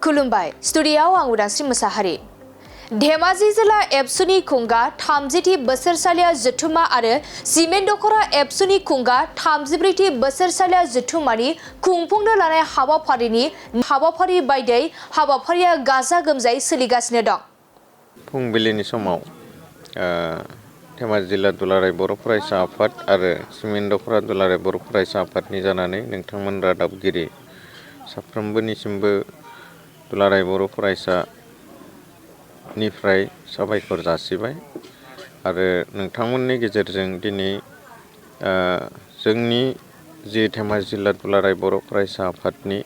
खुलुमबाय स्टुडियाव आं उदांस्रि मोसाहारि धेमाजि जिल्ला एबसुनि खुंगा 30थि बोसोरसालिया जथुमा आरो सिमेन्ट दख'र एबसुनि खुंगा 34थि बोसोरसालिया जथुमानि खुंफुंनो लानाय हाबाफारि बायदियै हाबाफारिया गाजा गोमजायै सोलिगासिनो दं। फुंबिलिनि समाव धेमाजि जिल्ला दुलाराय बर' फरायसा आफाद आरो सिमेन्ट दख'र दुलाराय बर' फरायसा आफादनि जानानै नोंथांमोन रादाबगिरि साफ्रोमबोनिसिमबो दुलाराय बर' फरायसानिफ्राय साबायखर जासिबाय आरो नोंथांमोननि गेजेरजों दिनै जोंनि जि धेमाजि जिल्ला दुलाराय बर' फरायसा आफादनि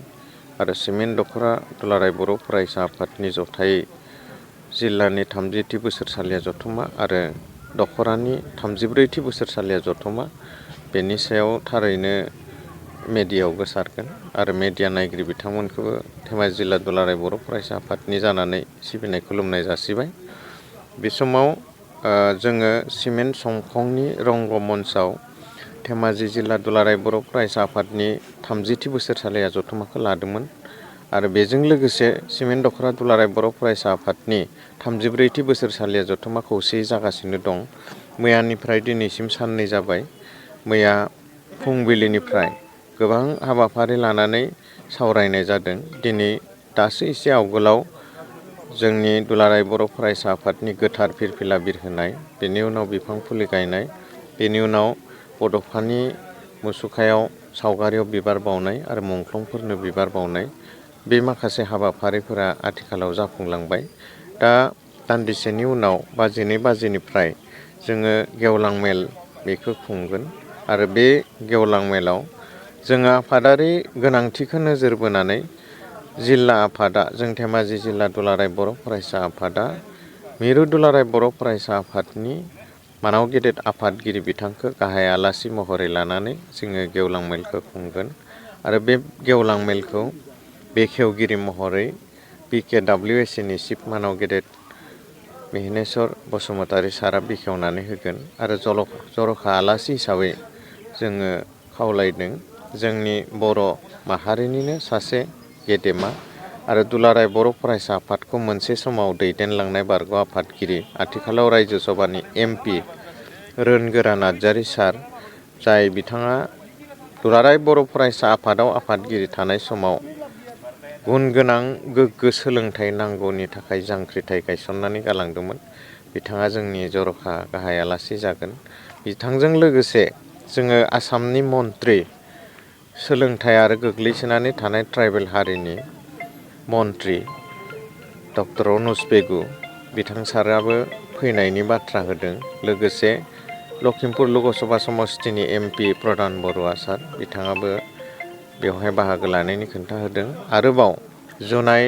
आरो सिमेन्ट दख'र दुलाराय बर' फरायसा आफादनि जथायै जिल्लानि 30थि बोसोरसालिया जथुमा आरो दख'रानि 34थि बोसोरसालिया जथुमा बेनि सायाव थारैनो मेडियायाव गोसारगोन आरो मेडिया नायगिरि बिथांमोनखौबो धेमाजि जिल्ला दुलाराय बर' फरायसा आफादनि जानानै सिबिनाय खुलुमनाय जासिबाय। बे समाव जोङो सिमेन्ट समखंनि रंगमन्चआव धेमाजि जिल्ला दुलाराय बर' फरायसा आफादनि 30थि बोसोरसालिया जथुमाखौ लादोंमोन आरो बेजों लोगोसे सिमेन्ट दख'र दुलाराय बर' फरायसा आफादनि 34थि बोसोरसालिया जथुमा खौसेयै जागासिनो दं। मैयानिफ्राय दिनैसिम साननै जाबाय। मैया फुंबिलिनिफ्राय गोबां हाबाफारि लानानै सावरायनाय जादों। दिनै दासो एसे आवगोलाव जोंनि दुलाराय बर' फरायसा आफादनि गोथार फिरफिला बिरहोनाय, बेनि उनाव बिफां फुलि गायनाय, बेनि उनाव बड'फानि मुसुखायाव सावगारियाव बिबार बावनाय आरो मुंख्लंफोरनो बिबार बावनाय बे माखासे हाबाफारिफोरा आथिखालाव जाफुंलांबाय। दा दान्दिसेनि उनाव 2 बाजिनिफ्राय जोङो गेवलां मेल बेखौ खुंगोन आरो बे गेवलां मेलाव जोङो आफादारि गोनांथिखौ नोजोर बोनानै जिल्ला आफादा जों धेमाजि जिल्ला दुलाराय बर' फरायसा आफादा मिरु दुलाराय बर' फरायसा आफादनि मानाव गेदेर आफादगिरि बिथांखौ गाहाय आलासि महरै लानानै जोङो गेवलां मेलखौ खुंगोन आरो बे गेवलां मेलखौ बेखेवगिरि महरै PKWSनि चिफ मानाव गेदेर मिहिनेश्वर बसुमतारी सारा बेखेवनानै होगोन आरो जर'खा आलासि हिसाबै जोङो खावलायदों जोंनि बर' माहारिनिनो सासे गेदेमा आरो दुलाराय बर' फरायसा आफादखौ मोनसे समाव दैदेनलांनाय बारग' आफादगिरि आथिखालाव रायजो सभानि MP रोनगोरा नार्जारी सार, जाय बिथाङा दुलाराय बर' फरायसा आफादाव आफादगिरि थानाय समाव गुन गोनां गोग्गो सोलोंथाइ नांगौनि थाखाय जांख्रिथाय गायसननानै गालांदोंमोन। बिथाङा जोंनि जर'खा गाहाय आलासि जागोन। बिथांजों लोगोसे जोङो आसामनि मन्त्रि सोलोंथाइ आरो गोग्लैसोनानै थानाय ट्राइबेल हारिनि मन्त्रि दख'र बिथां साराबो फैनायनि बाथ्रा होदों। लोगोसे लखिमपुर लकसभा समस्तिनि MP प्रधान बरुवा सार बिथाङाबो बेवहाय बाहागो लानायनि खोन्था होदों। आरोबाव जुनाय